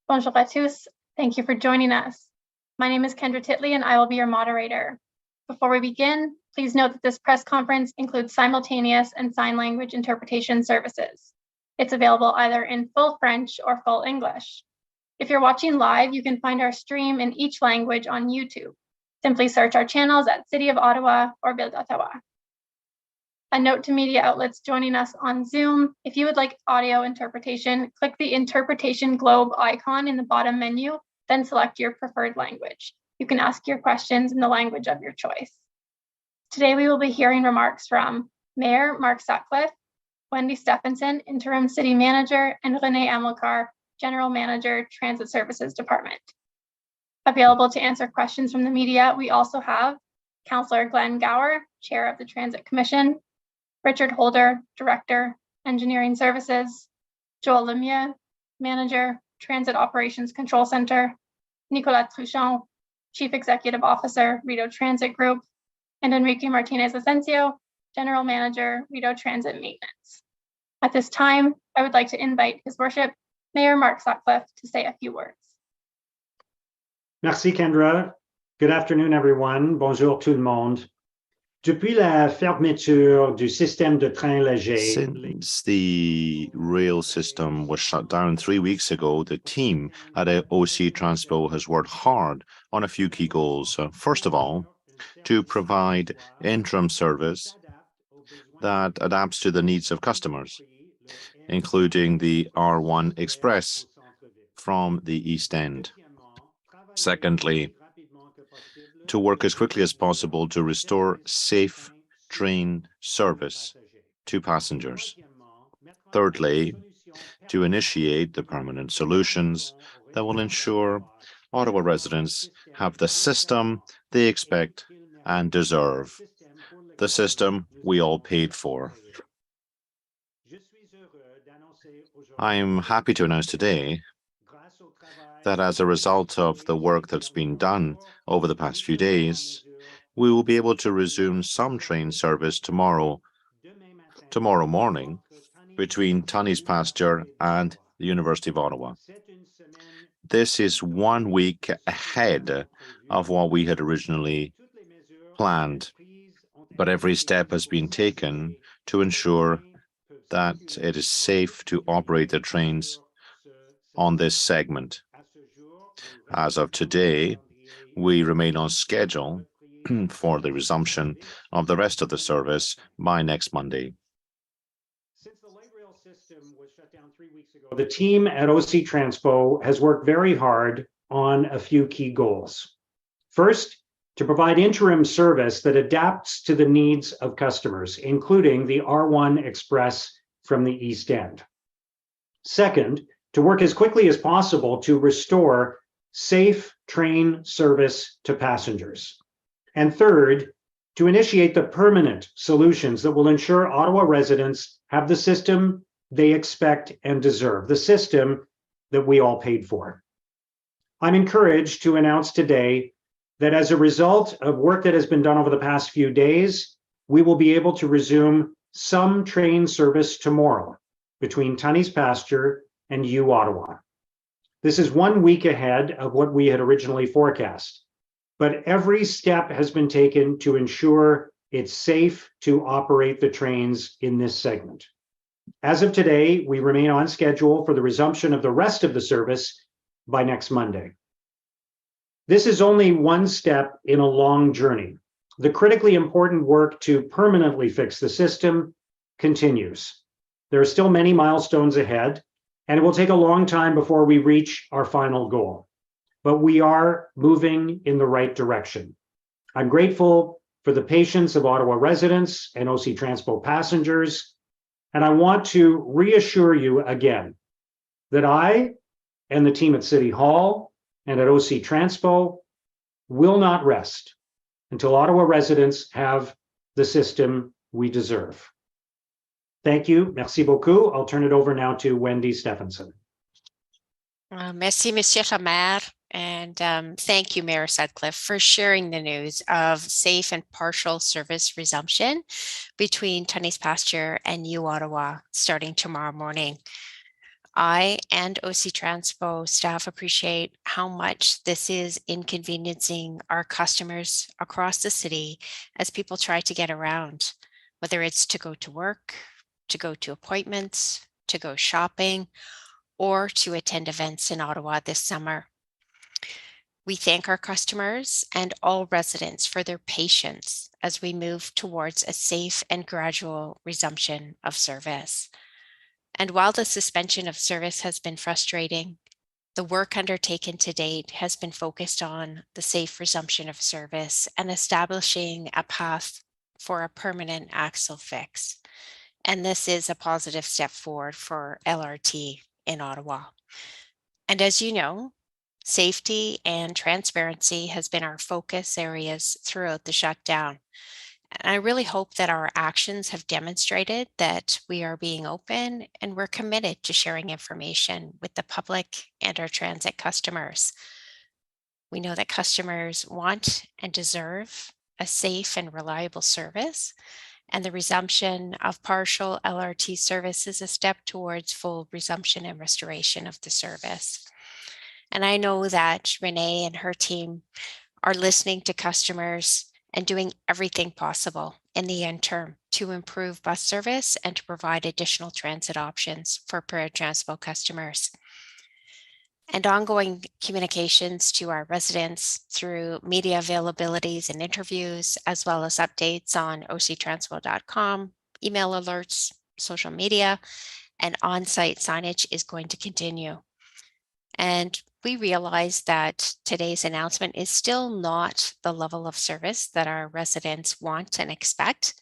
Bonjour à tous. Thank you for joining us. My name is Kendra Titley and I will be your moderator. Before we begin, please note that this press conference includes simultaneous and sign language interpretation services. It's available either in full French or full English. If you're watching live, you can find our stream in each language on YouTube. Simply search our channels at City of Ottawa or Ville d'Ottawa. A note to media outlets joining us on Zoom, if you would like audio interpretation, click the interpretation globe icon in the bottom menu, then select your preferred language. You can ask your questions in the language of your choice. Today we will be hearing remarks from Mayor Mark Sutcliffe, Wendy Stephenson, Interim City Manager, and Renee Amilcar, General Manager, Transit Services Department. Available to answer questions from the media, we also have Councillor Glenn Gower, Chair of the Transit Commission, Richard Holder, Director, Engineering Services, Joel Lemieux, Manager, Transit Operations Control Center, Nicolas Truchon, Chief Executive Officer, Rideau Transit Group, and Enrique Martinez Asensio, General Manager, Rideau Transit Maintenance. At this time, I would like to invite His Worship, Mayor Mark Sutcliffe, to say a few words. Merci, Kendra. Good afternoon, everyone. Bonjour tout le monde. Depuis la fermeture du système de train léger. Since the rail system was shut down 3 weeks ago, the team at OC Transpo has worked hard on a few key goals. First of all, to provide interim service that adapts to the needs of customers, including the R1 Express from the East End. Secondly, to work as quickly as possible to restore safe train service to passengers. Thirdly, to initiate the permanent solutions that will ensure Ottawa residents have the system they expect and deserve, the system we all paid for. I'm happy to announce today that as a result of the work that's been done over the past few days, we will be able to resume some train service tomorrow morning between Tunney's Pasture and the University of Ottawa. This is 1 week ahead of what we had originally planned, but every step has been taken to ensure that it is safe to operate the trains on this segment. As of today, we remain on schedule for the resumption of the rest of the service by next Monday. Since the light rail system was shut down 3 weeks ago, the team at OC Transpo has worked very hard on a few key goals. First, to provide interim service that adapts to the needs of customers, including the R1 Express from the East End. Second, to work as quickly as possible to restore safe train service to passengers. And third, to initiate the permanent solutions that will ensure Ottawa residents have the system they expect and deserve, the system that we all paid for. I'm encouraged to announce today that as a result of work that has been done over the past few days, we will be able to resume some train service tomorrow between Tunney's Pasture and U Ottawa. This is 1 week ahead of what we had originally forecast, but every step has been taken to ensure it's safe to operate the trains in this segment. As of today, we remain on schedule for the resumption of the rest of the service by next Monday. This is only one step in a long journey. The critically important work to permanently fix the system continues. There are still many milestones ahead, and it will take a long time before we reach our final goal. But we are moving in the right direction. I'm grateful for the patience of Ottawa residents and OC Transpo passengers, and I want to reassure you again that I and the team at City Hall and at OC Transpo will not rest until Ottawa residents have the system we deserve. Thank you. Merci beaucoup. I'll turn it over now to Wendy Stephenson. Merci, Monsieur le Maire, and thank you, Mayor Sutcliffe, for sharing the news of safe and partial service resumption between Tunney's Pasture and U Ottawa starting tomorrow morning. I and OC Transpo staff appreciate how much this is inconveniencing our customers across the city as people try to get around, whether it's to go to work, to go to appointments, to go shopping, or to attend events in Ottawa this summer. We thank our customers and all residents for their patience as we move towards a safe and gradual resumption of service. And while the suspension of service has been frustrating, the work undertaken to date has been focused on the safe resumption of service and establishing a path for a permanent axle fix. And this is a positive step forward for LRT in Ottawa. And as you know, safety and transparency has been our focus areas throughout the shutdown. And I really hope that our actions have demonstrated that we are being open and we're committed to sharing information with the public and our transit customers. We know that customers want and deserve a safe and reliable service, and the resumption of partial LRT service is a step towards full resumption and restoration of the service. And I know that Renee and her team are listening to customers and doing everything possible in the interim to improve bus service and to provide additional transit options for Transpo customers. And ongoing communications to our residents through media availabilities and interviews, as well as updates on octranspo.com, email alerts, social media, and on-site signage is going to continue. And we realize that today's announcement is still not the level of service that our residents want and expect,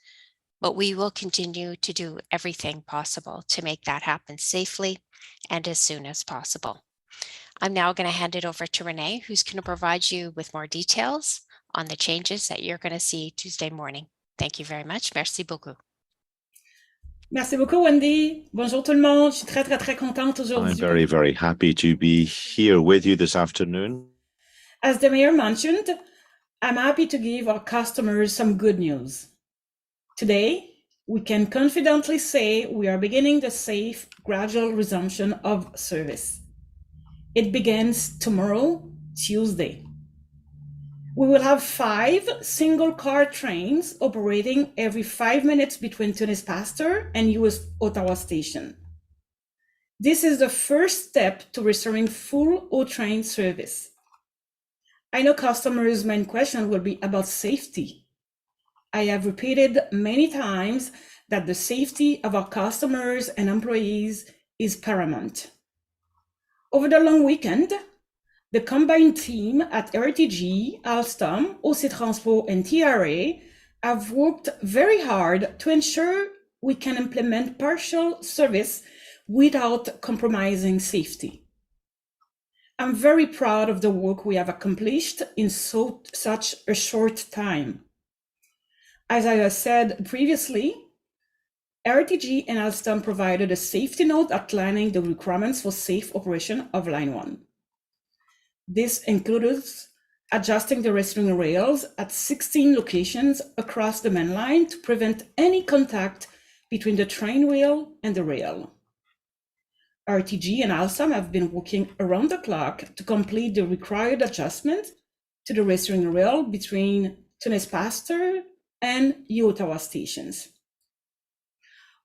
but we will continue to do everything possible to make that happen safely and as soon as possible. I'm now going to hand it over to Renee, who's going to provide you with more details on the changes that you're going to see Tuesday morning. Thank you very much. Merci beaucoup. Merci beaucoup, Wendy. Bonjour tout le monde. Je suis très contente aujourd'hui. I'm very, very happy to be here with you this afternoon. As the mayor mentioned, I'm happy to give our customers some good news. Today, we can confidently say we are beginning the safe, gradual resumption of service. It begins tomorrow, Tuesday. We will have 5 single-car trains operating every 5 minutes between Tunis-Pasteur and US Ottawa Station. This is the first step to restoring full O-train service. I know customers' main question will be about safety. I have repeated many times that the safety of our customers and employees is paramount. Over the long weekend, the combined team at RTG, Alstom, OC Transpo, and TRA have worked very hard to ensure we can implement partial service without compromising safety. I'm very proud of the work we have accomplished in such a short time. As I have said previously, RTG and Alstom provided a safety note outlining the requirements for safe operation of Line 1. This includes adjusting the restroom rails at 16 locations across the main line to prevent any contact between the train wheel and the rail. RTG and Alstom have been working around the clock to complete the required adjustment to the restroom rail between Tunis-Pasteur and Ottawa stations.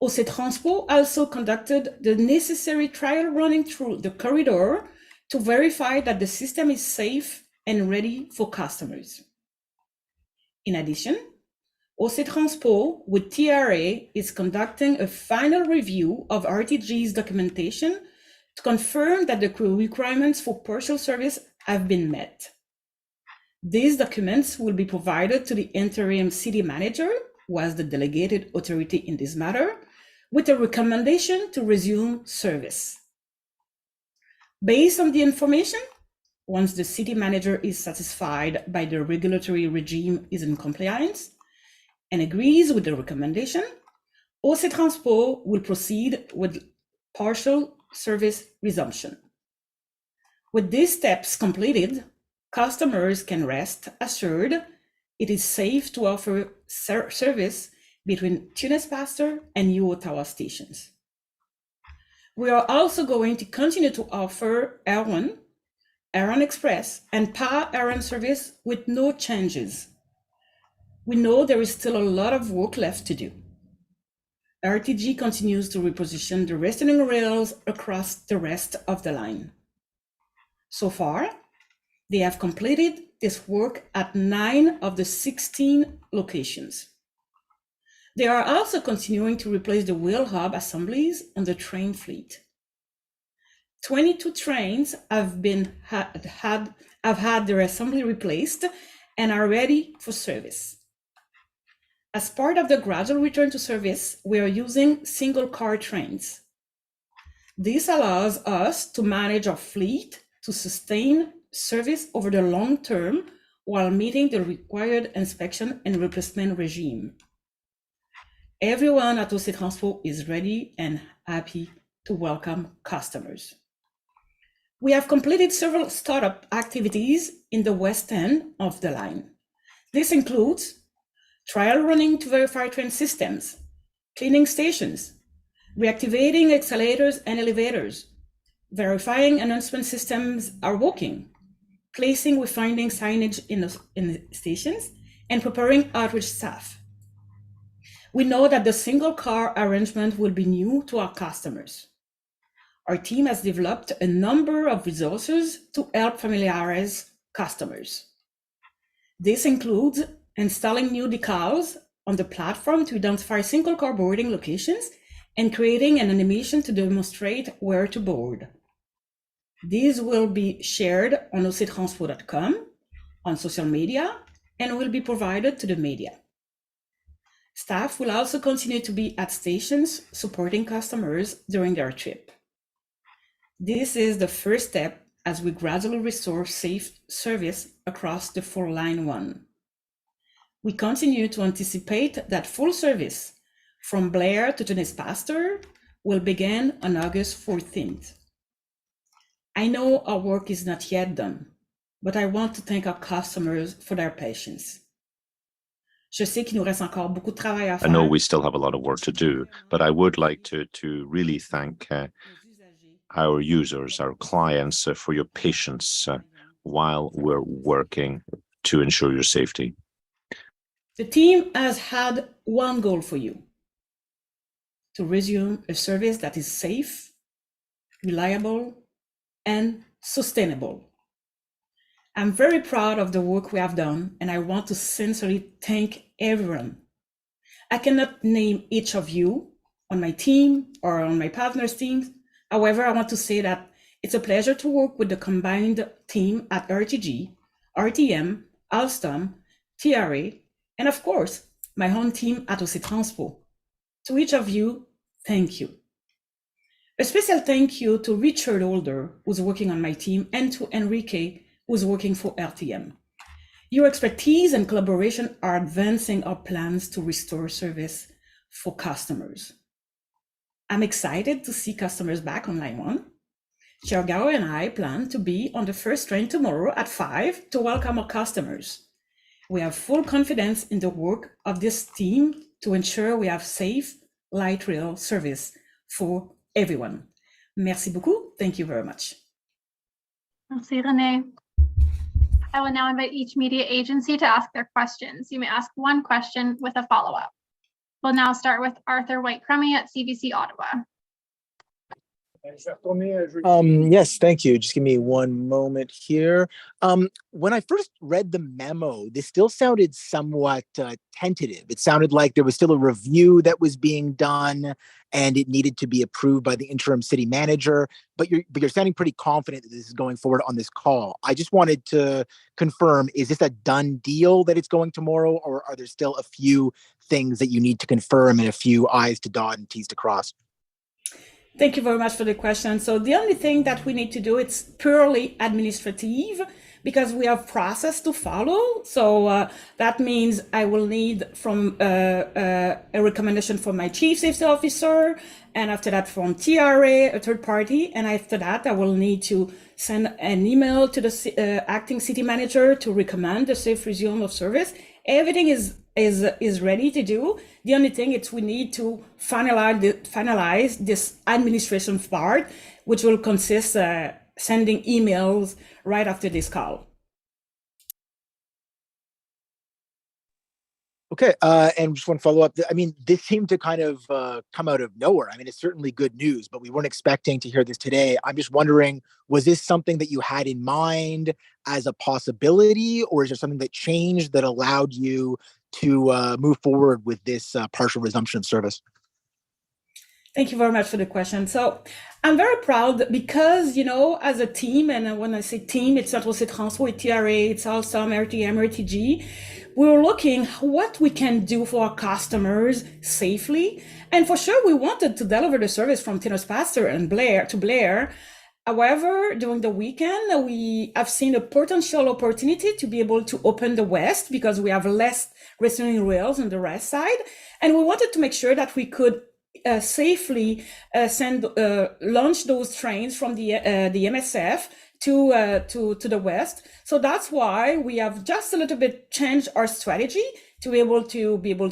OC Transpo also conducted the necessary trial running through the corridor to verify that the system is safe and ready for customers. In addition, OC Transpo with TRA is conducting a final review of RTG's documentation to confirm that the requirements for partial service have been met. These documents will be provided to the interim city manager, who has the delegated authority in this matter, with a recommendation to resume service. Based on the information, once the city manager is satisfied by the regulatory regime is in compliance and agrees with the recommendation, OC Transpo will proceed with partial service resumption. With these steps completed, customers can rest assured it is safe to offer service between Tunis-Pasteur and Ottawa stations. We are also going to continue to offer Air1, Air1 Express, and PA Air1 service with no changes. We know there is still a lot of work left to do. RTG continues to reposition the returning rails across the rest of the line. So far, they have completed this work at 9 of the 16 locations. They are also continuing to replace the wheel hub assemblies on the train fleet. 22 trains have had their assembly replaced and are ready for service. As part of the gradual return to service, we are using single car trains. This allows us to manage our fleet to sustain service over the long term while meeting the required inspection and replacement regime. Everyone at OC Transpo is ready and happy to welcome customers. We have completed several startup activities in the west end of the line. This includes trial running to verify train systems, cleaning stations, reactivating accelerators and elevators, verifying announcement systems are working, placing wayfinding signage in the stations, and preparing outreach staff. We know that the single car arrangement will be new to our customers. Our team has developed a number of resources to help familiarize customers. This includes installing new decals on the platform to identify single car boarding locations and creating an animation to demonstrate where to board. These will be shared on octranspo.com, on social media, and will be provided to the media. Staff will also continue to be at stations supporting customers during their trip. This is the first step as we gradually restore safe service across the full Line 1. We continue to anticipate that full service from Blair to Tunis Pasteur will begin on August 14th. I know our work is not yet done, but I want to thank our customers for their patience. Je sais qu'il nous reste encore beaucoup de travail à faire. I know we still have a lot of work to do, but I would like to really thank our users, our clients, for your patience while we're working to ensure your safety. The team has had one goal for you: to resume a service that is safe, reliable, and sustainable. I'm very proud of the work we have done, and I want to sincerely thank everyone. I cannot name each of you on my team or on my partners' teams. However, I want to say that it's a pleasure to work with the combined team at RTG, RTM, Alstom, TRA, and of course, my own team at OC Transpo. To each of you, thank you. A special thank you to Richard Holder, who's working on my team, and to Enrique, who's working for RTM. Your expertise and collaboration are advancing our plans to restore service for customers. I'm excited to see customers back on Line 1. Chiargao and I plan to be on the first train tomorrow at 5 to welcome our customers. We have full confidence in the work of this team to ensure we have safe light rail service for everyone. Merci beaucoup. Thank you very much. Merci, Renee. I will now invite each media agency to ask their questions. You may ask one question with a follow-up. We'll now start with Arthur White-Crummey at CBC Ottawa. Yes, thank you. Just give me one moment here. When I first read the memo, this still sounded somewhat tentative. It sounded like there was still a review that was being done and it needed to be approved by the interim city manager, but you're sounding pretty confident that this is going forward on this call. I just wanted to confirm, is this a done deal that it's going tomorrow, or are there still a few things that you need to confirm and a few I's to dot and T's to cross? Thank you very much for the question. So the only thing that we need to do, it's purely administrative because we have process to follow. So that means I will need from a recommendation from my chief safety officer, and after that from TRA, a third party. And after that, I will need to send an email to the acting city manager to recommend the safe resume of service. Everything is ready to do. The only thing is we need to finalize this administration part, which will consist sending emails right after this call. Okay, and just one follow up. I mean, this seemed to kind of come out of nowhere. I mean, it's certainly good news, but we weren't expecting to hear this today. I'm just wondering, was this something that you had in mind as a possibility, or is there something that changed that allowed you to move forward with this partial resumption of service? Thank you very much for the question. So I'm very proud because, you know, as a team, and when I say team, it's not only Transpo, it's TRA, it's Alstom, RTM, RTG. We were looking what we can do for our customers safely. And for sure, we wanted to deliver the service from Tennis Pastor and Blair to Blair. However, during the weekend, we have seen a potential opportunity to be able to open the West because we have less restraining rails on the West side. And we wanted to make sure that we could safely launch those trains from the MSF to the West. So that's why we have just a little bit changed our strategy to be able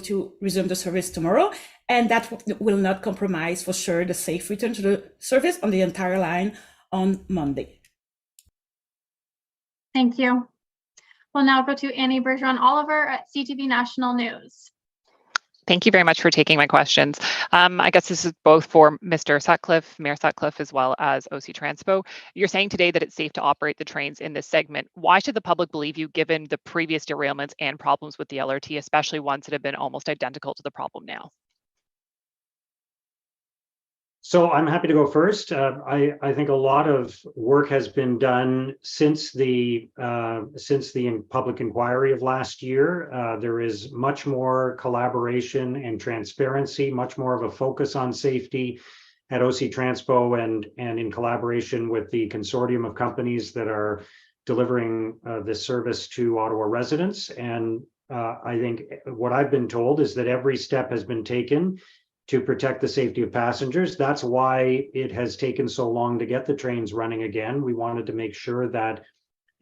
to resume the service tomorrow. And that will not compromise for sure the safe return to the service on the entire line on Monday. Thank you. We'll now go to Annie Bergeron Oliver at CTV National News. Thank you very much for taking my questions. I guess this is both for Mr. Sutcliffe, Mayor Sutcliffe, as well as OC Transpo. You're saying today that it's safe to operate the trains in this segment. Why should the public believe you given the previous derailments and problems with the LRT, especially ones that have been almost identical to the problem now? So I'm happy to go first. I think a lot of work has been done since the public inquiry of last year. There is much more collaboration and transparency, much more of a focus on safety at OC Transpo and in collaboration with the consortium of companies that are delivering this service to Ottawa residents. And I think what I've been told is that every step has been taken to protect the safety of passengers. That's why it has taken so long to get the trains running again. We wanted to make sure that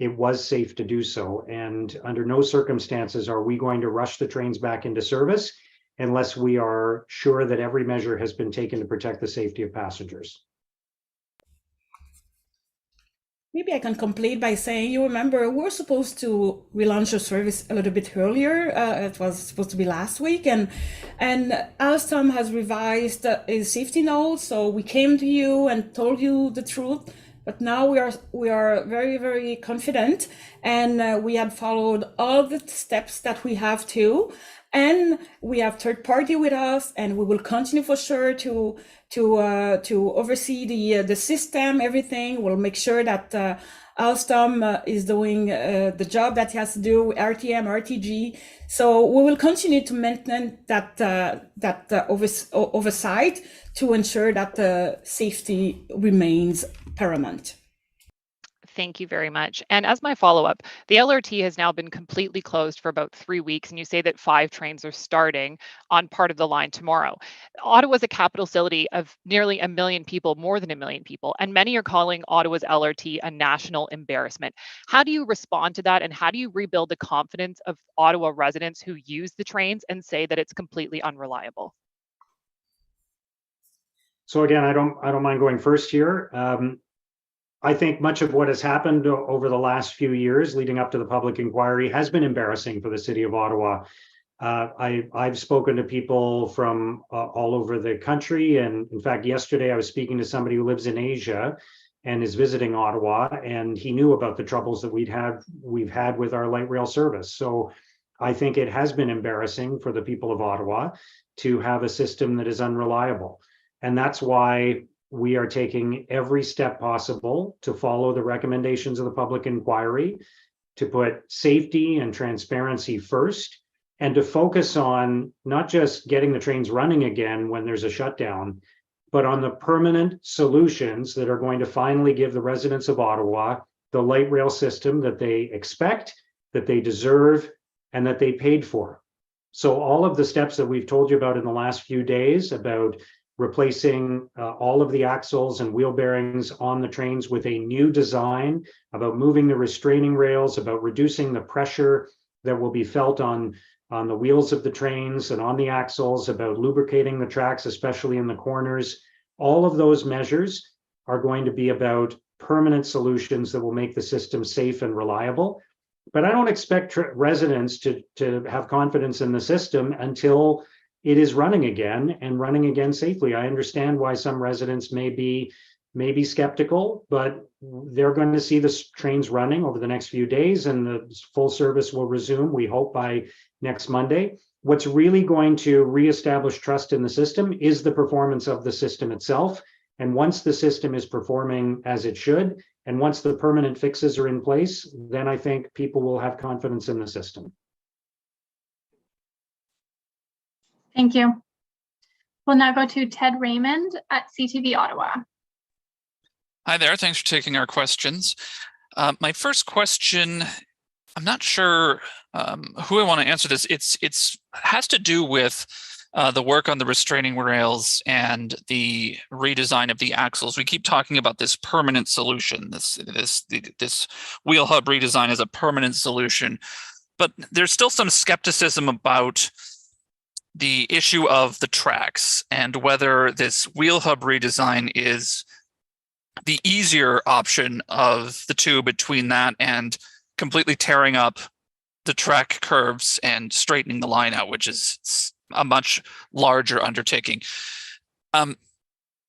it was safe to do so. And under no circumstances are we going to rush the trains back into service unless we are sure that every measure has been taken to protect the safety of passengers. Maybe I can complete by saying, you remember, we're supposed to relaunch the service a little bit earlier. It was supposed to be last week, and Alstom has revised his safety notes. So we came to you and told you the truth. But now we are very, very confident, and we have followed all the steps that we have to. And we have third party with us, and we will continue for sure to oversee the system, everything. We'll make sure that Alstom is doing the job that he has to do, RTM, RTG. So we will continue to maintain that oversight to ensure that safety remains paramount. Thank you very much. And as my follow-up, the LRT has now been completely closed for about 3 weeks, and you say that 5 trains are starting on part of the line tomorrow. Ottawa is a capital city of nearly 1 million people, more than 1 million people, and many are calling Ottawa's LRT a national embarrassment. How do you respond to that, and how do you rebuild the confidence of Ottawa residents who use the trains and say that it's completely unreliable? So again, I don't mind going first here. I think much of what has happened over the last few years leading up to the public inquiry has been embarrassing for the city of Ottawa. I've spoken to people from all over the country. And in fact, yesterday I was speaking to somebody who lives in Asia and is visiting Ottawa, and he knew about the troubles that we've had with our light rail service. So I think it has been embarrassing for the people of Ottawa to have a system that is unreliable. And that's why we are taking every step possible to follow the recommendations of the public inquiry, to put safety and transparency first, and to focus on not just getting the trains running again when there's a shutdown, but on the permanent solutions that are going to finally give the residents of Ottawa the light rail system that they expect, that they deserve, and that they paid for. So all of the steps that we've told you about in the last few days about replacing all of the axles and wheel bearings on the trains with a new design, about moving the restraining rails, about reducing the pressure that will be felt on the wheels of the trains and on the axles, about lubricating the tracks, especially in the corners. All of those measures are going to be about permanent solutions that will make the system safe and reliable. But I don't expect residents to have confidence in the system until it is running again and running again safely. I understand why some residents may be skeptical, but they're going to see the trains running over the next few days, and the full service will resume, we hope, by next Monday. What's really going to reestablish trust in the system is the performance of the system itself. And once the system is performing as it should, and once the permanent fixes are in place, then I think people will have confidence in the system. Thank you. We'll now go to Ted Raymond at CTV Ottawa. Hi there, thanks for taking our questions. My first question, I'm not sure who I want to answer this. It's has to do with the work on the restraining rails and the redesign of the axles. We keep talking about this permanent solution. This wheel hub redesign is a permanent solution, but there's still some skepticism about the issue of the tracks and whether this wheel hub redesign is the easier option of the two between that and completely tearing up the track curves and straightening the line out, which is a much larger undertaking.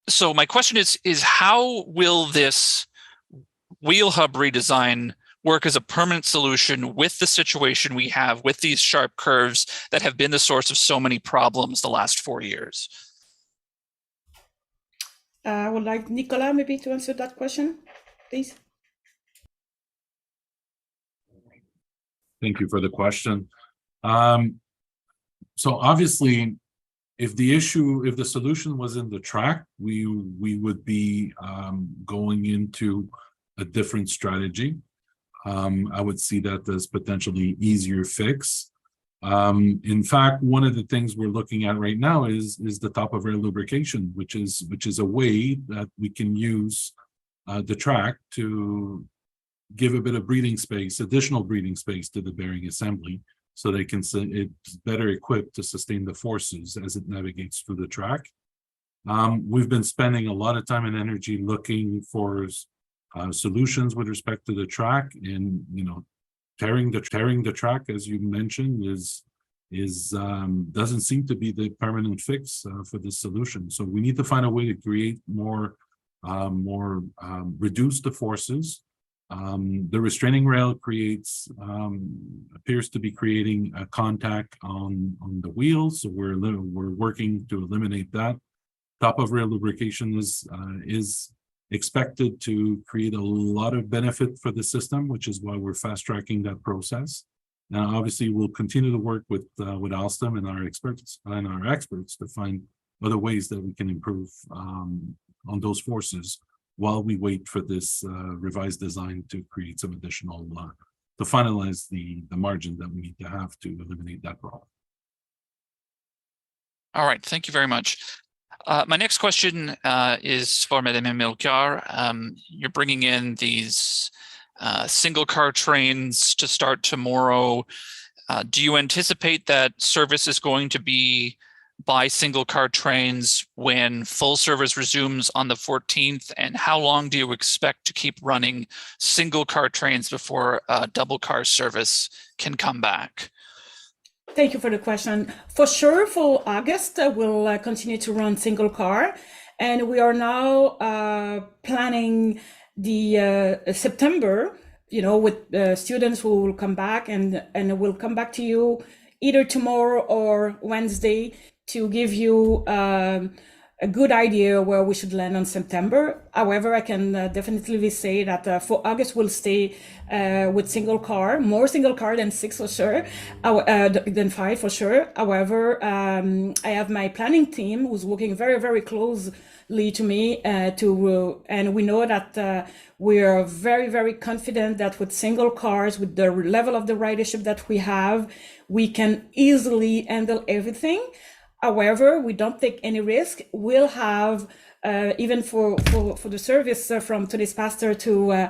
So my question is how will this wheel hub redesign work as a permanent solution with the situation we have with these sharp curves that have been the source of so many problems the last 4 years? I would like Nicolas maybe to answer that question, please. Thank you for the question. So obviously, if the solution was in the track, we would be going into a different strategy. I would see that as potentially easier fix. In fact, one of the things we're looking at right now is the top of rail lubrication, which is a way that we can use the track to give a bit of breathing space, additional breathing space to the bearing assembly, so they can it's better equipped to sustain the forces as it navigates through the track. We've been spending a lot of time and energy looking for solutions with respect to the track, and tearing the track, as you mentioned, doesn't seem to be the permanent fix for this solution. So we need to find a way to create reduce the forces. The restraining rail appears to be creating a contact on the wheels, so we're working to eliminate that. Top of rail lubrication is expected to create a lot of benefit for the system, which is why we're fast tracking that process. Now, obviously, we'll continue to work with Alstom and our experts to find other ways that we can improve on those forces while we wait for this revised design to create some additional, to finalize the margin that we need to have to eliminate that problem. All right, thank you very much. My next question is for Madame Amilcar. You're bringing in these single car trains to start tomorrow. Do you anticipate that service is going to be by single car trains when full service resumes on the 14th? And how long do you expect to keep running single car trains before double car service can come back? Thank you for the question. For sure, for August, we'll continue to run single car. And we are now planning the September, with students who will come back, and we'll come back to you either tomorrow or Wednesday to give you a good idea where we should land on September. However, I can definitely say that for August, we'll stay with single car, more single car than 6 for sure, than 5 for sure. However, I have my planning team who's working very, very closely to me and we know that we are very, very confident that with single cars, with the level of the ridership that we have, we can easily handle everything. However, we don't take any risk. We'll have even for the service from today's pastor to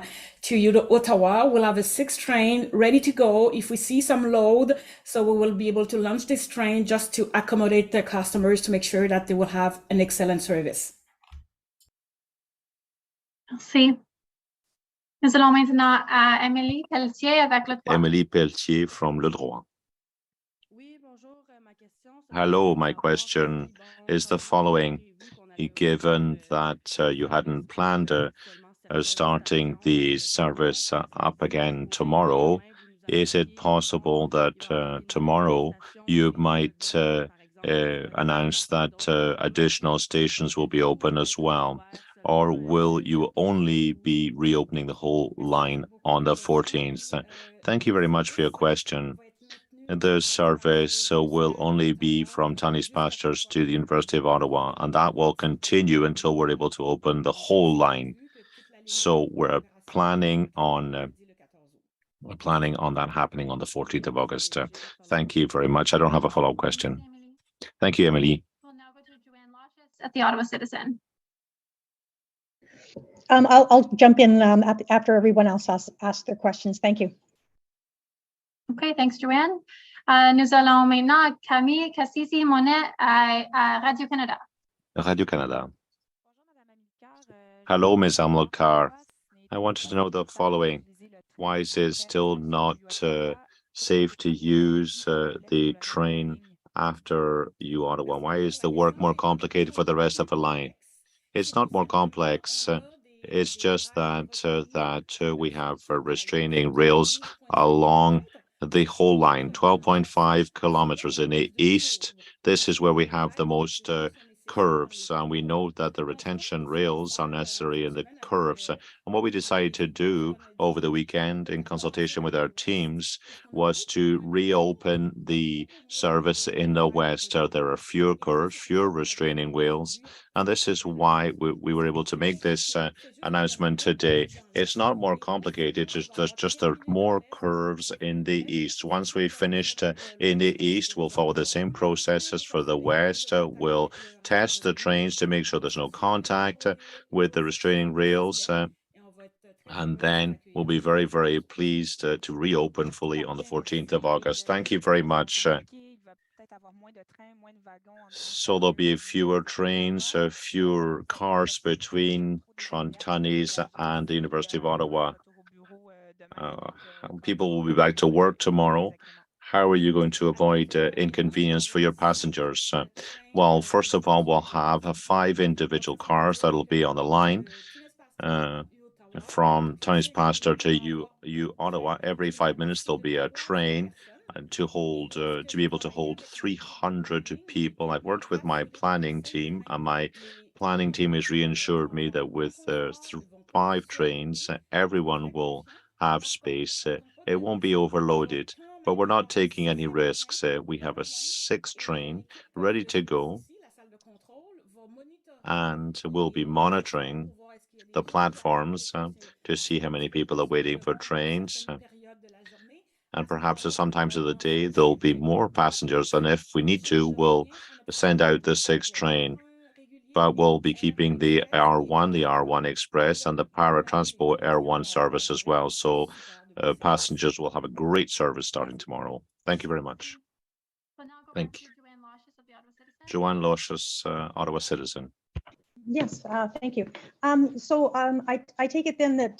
Ottawa, we'll have a 6th train ready to go if we see some load. So we will be able to launch this train just to accommodate the customers to make sure that they will have an excellent service. Merci. Nous allons maintenant à Émilie Pelletier avec le droit. Emily Pelletier from Le Droit. Hello, my question is the following. Given that you hadn't planned starting the service up again tomorrow, is it possible that tomorrow you might announce that additional stations will be open as well? Or will you only be reopening the whole line on the 14th? Thank you very much for your question. The service will only be from Tunney's Pastures to the University of Ottawa, and that will continue until we're able to open the whole line. So we're planning on that happening on the 14th of August. Thank you very much. I don't have a follow-up question. Thank you, Emily. We'll now go to Joanne Lashes at the Ottawa Citizen. I'll jump in after everyone else asks their questions. Thank you. OK, thanks, Joanne. Nous allons maintenant à Camille Cassisi-Monet à Radio-Canada. Radio-Canada. Hello, Ms. Amlokar. I wanted to know the following. Why is it still not safe to use the train after Ottawa? Why is the work more complicated for the rest of the line? It's not more complex. It's just that we have restraining rails along the whole line, 12.5 kilometers in the east. This is where we have the most curves, and we know that the retention rails are necessary in the curves. And what we decided to do over the weekend in consultation with our teams was to reopen the service in the west. There are fewer curves, fewer restraining wheels, and this is why we were able to make this announcement today. It's not more complicated, there's just more curves in the east. Once we've finished in the east, we'll follow the same processes for the west. We'll test the trains to make sure there's no contact with the restraining rails. And then we'll be very, very pleased to reopen fully on the 14th of August. Thank you very much. So there'll be fewer trains, fewer cars between Tunney's and the University of Ottawa. People will be back to work tomorrow. How are you going to avoid inconvenience for your passengers? Well, first of all, we'll have 5 individual cars that'll be on the line from Tunney's Pasture to Ottawa. Every 5 minutes, there'll be a train to be able to hold 300 people. I've worked with my planning team, and my planning team has reassured me that with 5 trains, everyone will have space. It won't be overloaded, but we're not taking any risks. We have a 6th train ready to go, and we'll be monitoring the platforms to see how many people are waiting for trains. And perhaps at some times of the day, there'll be more passengers. And if we need to, we'll send out the 6th train. But we'll be keeping the R1 Express, and the Transpo R1 service as well. So passengers will have a great service starting tomorrow. Thank you very much. Thank you. Joanne Lashes, Ottawa Citizen. Yes, thank you. I take it then that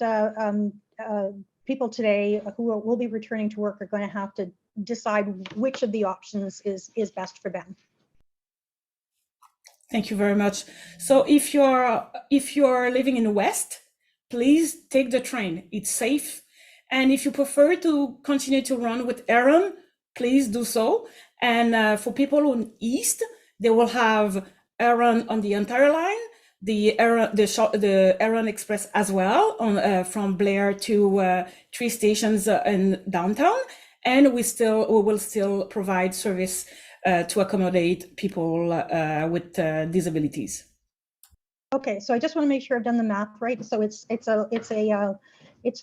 people today who will be returning to work are going to have to decide which of the options is best for them. Thank you very much. So if you're living in the West, please take the train. It's safe. And if you prefer to continue to run with Aeron, please do so. And for people on East, they will have Aeron on the entire line, the Aeron Express as well, from Blair to 3 stations in downtown. And we will still provide service to accommodate people with disabilities. Okay, so I just want to make sure I've done the math right. So it's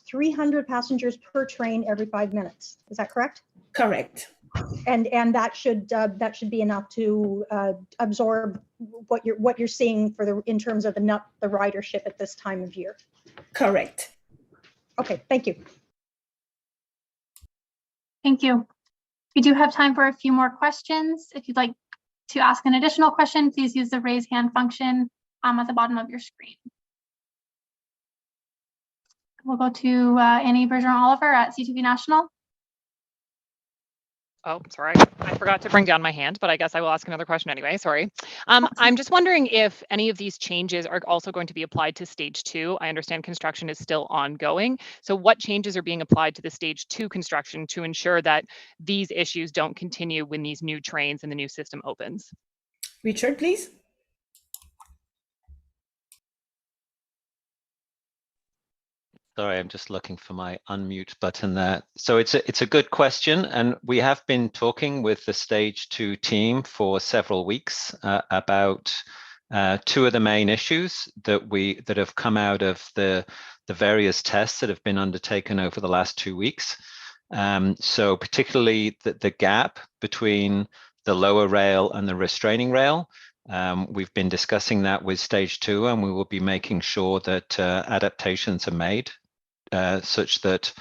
300 passengers per train every 5 minutes. Is that correct? Correct. And that should be enough to absorb what you're seeing in terms of the ridership at this time of year. Correct. Okay, thank you. Thank you. We do have time for a few more questions. If you'd like to ask an additional question, please use the raise hand function at the bottom of your screen. We'll go to Annie Bergeron-Oliver at CTV National. Oh, sorry. I forgot to bring down my hand, but I guess I will ask another question anyway. Sorry. I'm just wondering if any of these changes are also going to be applied to stage 2. I understand construction is still ongoing. So what changes are being applied to the stage 2 construction to ensure that these issues don't continue when these new trains and the new system opens? Richard, please. Sorry, I'm just looking for my unmute button there. So it's a good question, and we have been talking with the Stage 2 team for several weeks about two of the main issues that have come out of the various tests that have been undertaken over the last 2 weeks. So particularly the gap between the lower rail and the restraining rail. We've been discussing that with Stage 2, and we will be making sure that adaptations are made such that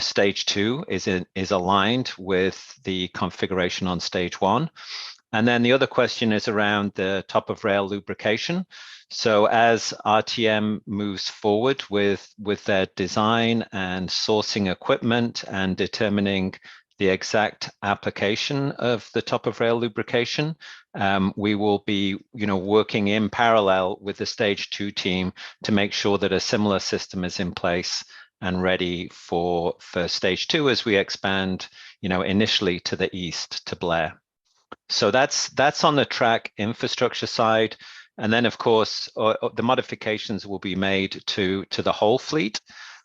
Stage 2 is aligned with the configuration on Stage 1. And then the other question is around the top of rail lubrication. So as RTM moves forward with their design and sourcing equipment and determining the exact application of the top of rail lubrication, we will be working in parallel with the Stage 2 team to make sure that a similar system is in place and ready for Stage 2 as we expand initially to the east to Blair. So that's on the track infrastructure side. And then of course the modifications will be made to the whole fleet.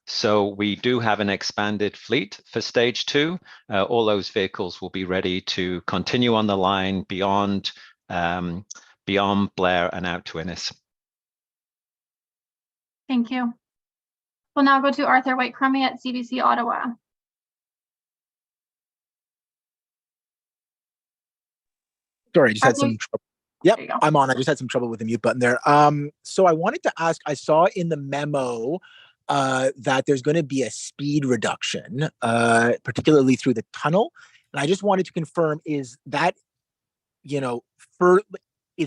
So we do have an expanded fleet for Stage 2. All those vehicles will be ready to continue on the line beyond Blair and out to Innis. Thank you. We'll now go to Arthur White-Crummey at CBC Ottawa. Sorry, I just had some trouble. Yep, There you go. I'm on. I just had some trouble with the mute button there. So I wanted to ask, I saw in the memo that there's going to be a speed reduction, particularly through the tunnel. And I just wanted to confirm, is that, is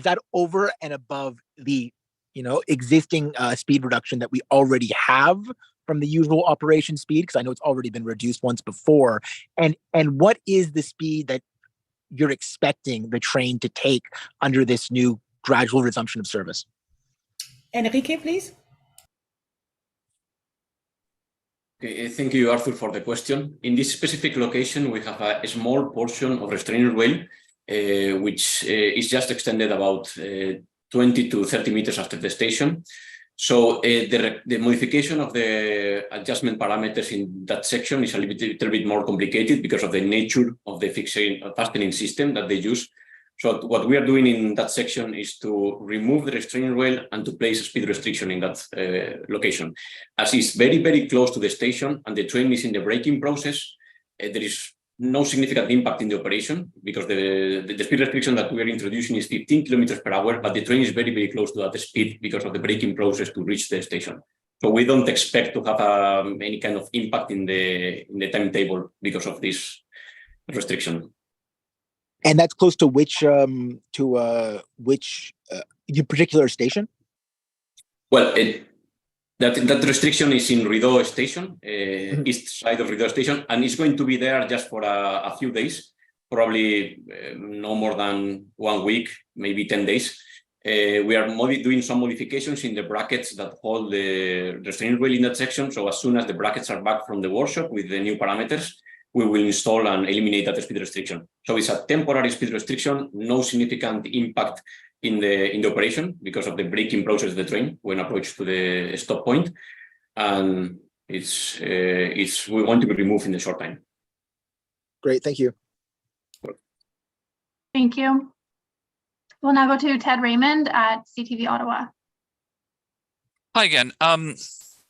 that over and above the, existing speed reduction that we already have from the usual operation speed? Because I know it's already been reduced once before. And what is the speed that you're expecting the train to take under this new gradual resumption of service? Enrique, please. Okay, thank you, Arthur, for the question. In this specific location, we have a small portion of restraining rail, which is just extended about 20 to 30 meters after the station. So the modification of the adjustment parameters in that section is a little bit more complicated because of the nature of the fastening system that they use. So what we are doing in that section is to remove the restraining rail and to place a speed restriction in that location. As it's very, very close to the station and the train is in the braking process, there is no significant impact in the operation because the speed restriction that we are introducing is 15 kilometers per hour, but the train is very, very close to that speed because of the braking process to reach the station. So we don't expect to have any kind of impact in the timetable because of this restriction. And that's close to which particular station? Well, that restriction is in Rideau Station, east side of Rideau Station, and it's going to be there just for a few days, probably no more than 1 week, maybe 10 days. We are doing some modifications in the brackets that hold the restraining rail in that section. So as soon as the brackets are back from the workshop with the new parameters, we will install and eliminate that speed restriction. So it's a temporary speed restriction, no significant impact in the operation because of the braking process of the train when approached to the stop point, and we want to be removed in the short time. Great, thank you. Thank you. We'll now go to Ted Raymond at CTV Ottawa. Hi again.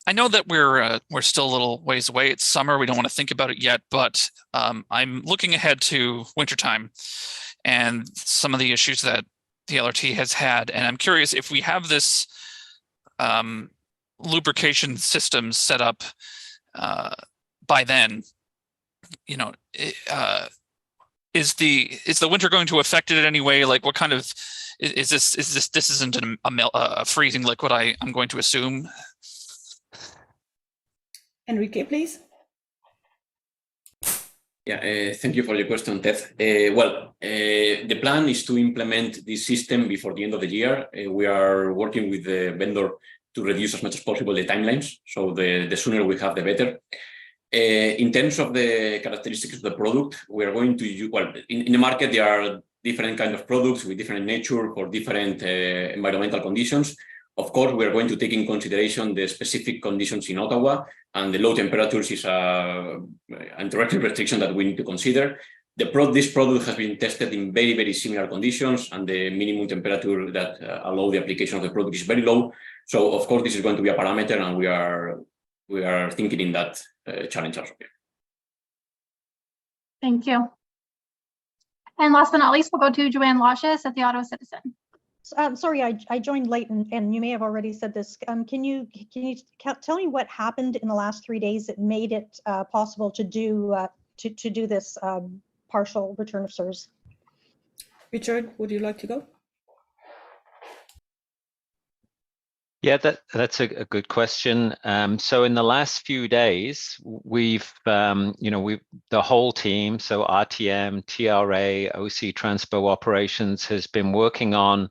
I know that we're still a little ways away. It's summer. We don't want to think about it yet, but I'm looking ahead to wintertime and some of the issues that the LRT has had. And I'm curious if we have this lubrication system set up by then, you know, is the winter going to affect it in any way? Like, what kind of this isn't a freezing liquid, I'm going to assume. Enrique, please. Yeah, thank you for your question, Ted. The plan is to implement this system before the end of the year. We are working with the vendor to reduce as much as possible the timelines. So the sooner we have, the better. In terms of the characteristics of the product, we are going to use, in the market, there are different kinds of products with different nature for different environmental conditions. Of course, we are going to take in consideration the specific conditions in Ottawa, and the low temperatures is a direct restriction that we need to consider. This product has been tested in very, very similar conditions, and the minimum temperature that allow the application of the product is very low. So, of course, this is going to be a parameter, and we are thinking in that challenge also. Thank you. And last but not least, we'll go to Joanne Lashes at the Ottawa Citizen. Sorry, I joined late, and you may have already said this. Can you tell me what happened in the last 3 days that made it possible to do this partial return of service? Richard, would you like to go? Yeah, that's a good question. So in the last few days, we've the whole team, so RTM, TRA, OC Transpo operations, has been working on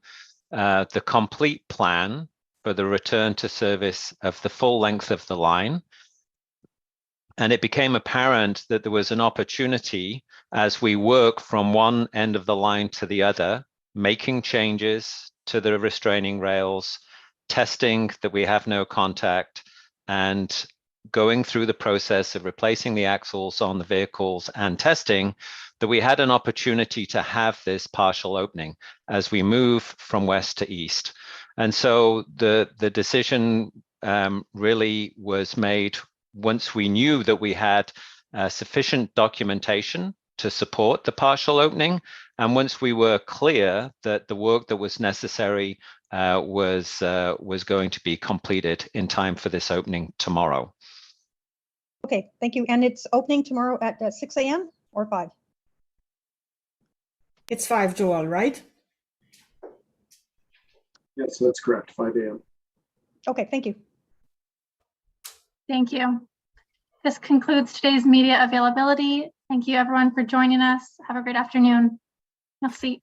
the complete plan for the return to service of the full length of the line. And it became apparent that there was an opportunity as we work from one end of the line to the other, making changes to the restraining rails, testing that we have no contact, and going through the process of replacing the axles on the vehicles and testing, that we had an opportunity to have this partial opening as we move from west to east. And so the decision really was made once we knew that we had sufficient documentation to support the partial opening, and once we were clear that the work that was necessary was going to be completed in time for this opening tomorrow. Okay, thank you. And it's opening tomorrow at 6 a.m. or 5? It's 5, Joel, right? Yes, that's correct, 5 a.m. Okay, thank you. Thank you. This concludes today's media availability. Thank you everyone for joining us. Have a great afternoon. Merci.